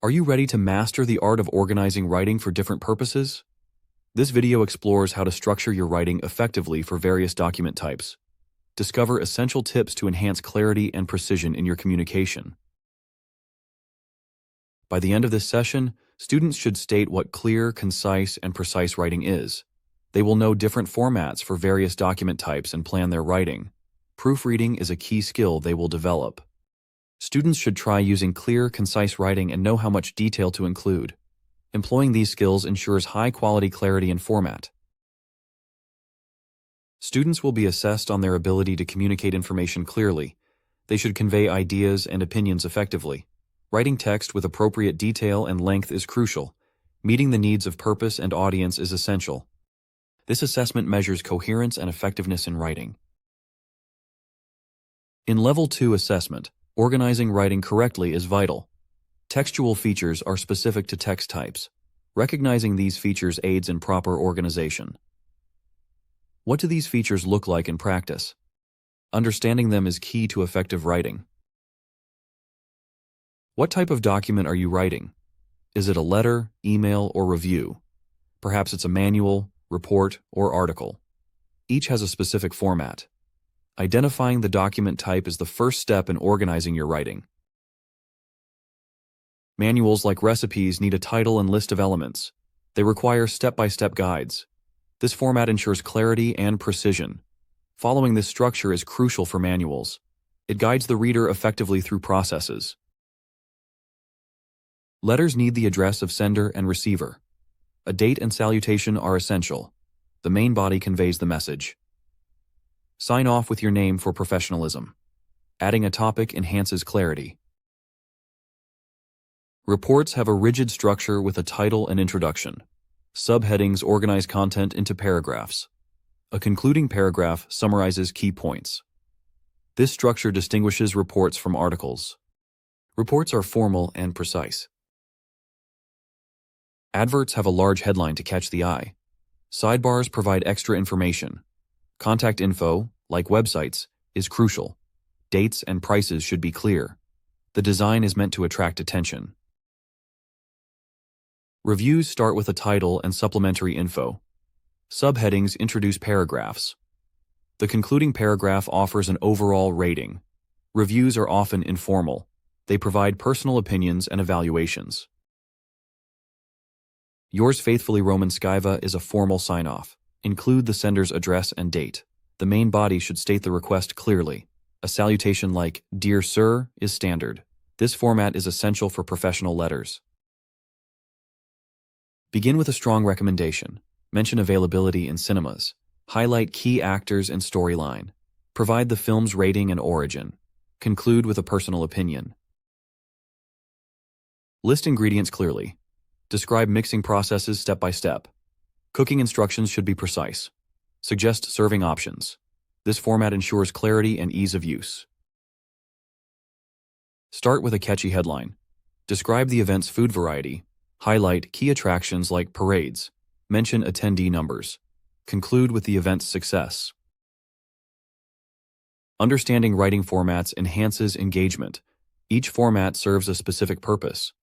Are you ready to master the art of organizing writing for different purposes? This video explores how to structure your writing effectively for various document types. Discover essential tips to enhance clarity and precision in your communication. By the end of this session, students should state what clear, concise, and precise writing is. They will know different formats for various document types and plan their writing. Proofreading is a key skill they will develop. Students should try using clear, concise writing and know how much detail to include. Employing these skills ensures high-quality clarity and format. Students will be assessed on their ability to communicate information clearly. They should convey ideas and opinions effectively. Writing text with appropriate detail and length is crucial. Meeting the needs of purpose and audience is essential. This assessment measures coherence and effectiveness in writing. In Level 2 assessment, organizing writing correctly is vital. Textual features are specific to text types. Recognizing these features aids in proper organization. What do these features look like in practice? Understanding them is key to effective writing. What type of document are you writing? Is it a letter, email, or review? Perhaps it's a manual, report, or article. Each has a specific format. Identifying the document type is the first step in organizing your writing. Manuals like recipes need a title and list of elements. They require step-by-step guides. This format ensures clarity and precision. Following this structure is crucial for manuals. It guides the reader effectively through processes. Letters need the address of sender and receiver. A date and salutation are essential. The main body conveys the message. Sign off with your name for professionalism. Adding a topic enhances clarity. Reports have a rigid structure with a title and introduction. Subheadings organize content into paragraphs. A concluding paragraph summarizes key points. This structure distinguishes reports from articles. Reports are formal and precise. Adverts have a large headline to catch the eye. Sidebars provide extra information. Contact info, like websites, is crucial. Dates and prices should be clear. The design is meant to attract attention. Reviews start with a title and supplementary info. Subheadings introduce paragraphs. The concluding paragraph offers an overall rating. Reviews are often informal. They provide personal opinions and evaluations. Yours faithfully, Roman Skyva, is a formal sign-off. Include the sender's address and date. The main body should state the request clearly. A salutation like, "Dear Sir," is standard. This format is essential for professional letters. Begin with a strong recommendation. Mention availability in cinemas. Highlight key actors and storyline. Provide the film's rating and origin. Conclude with a personal opinion. List ingredients clearly. Describe mixing processes step by step. Cooking instructions should be precise. Suggest serving options. This format ensures clarity and ease of use. Start with a catchy headline. Describe the event's food variety. Highlight key attractions like parades. Mention attendee numbers. Conclude with the event's success. Understanding writing formats enhances engagement. Each format serves a specific purpose.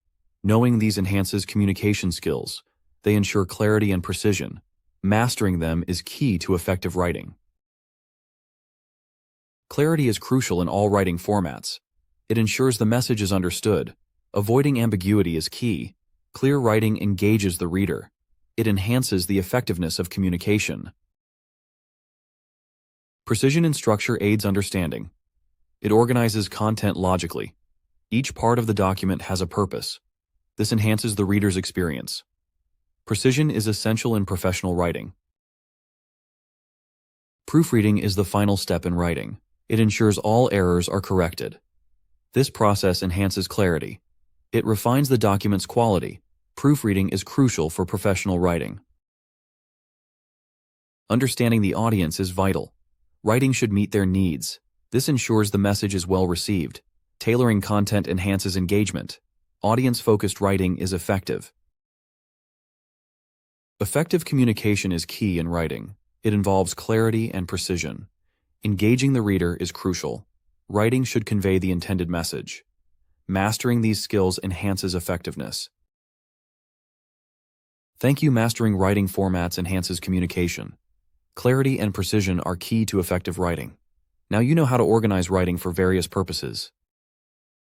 Knowing these enhances communication skills. They ensure clarity and precision. Mastering them is key to effective writing. Clarity is crucial in all writing formats. It ensures the message is understood. Avoiding ambiguity is key. Clear writing engages the reader. It enhances the effectiveness of communication. Precision in structure aids understanding. It organizes content logically. Each part of the document has a purpose. This enhances the reader's experience. Precision is essential in professional writing. Proofreading is the final step in writing. It ensures all errors are corrected. This process enhances clarity. It refines the document's quality. Proofreading is crucial for professional writing. Understanding the audience is vital. Writing should meet their needs. This ensures the message is well received. Tailoring content enhances engagement. Audience-focused writing is effective. Effective communication is key in writing. It involves clarity and precision. Engaging the reader is crucial. Writing should convey the intended message. Mastering these skills enhances effectiveness. Thank you. Mastering writing formats enhances communication. Clarity and precision are key to effective writing. Now you know how to organize writing for various purposes.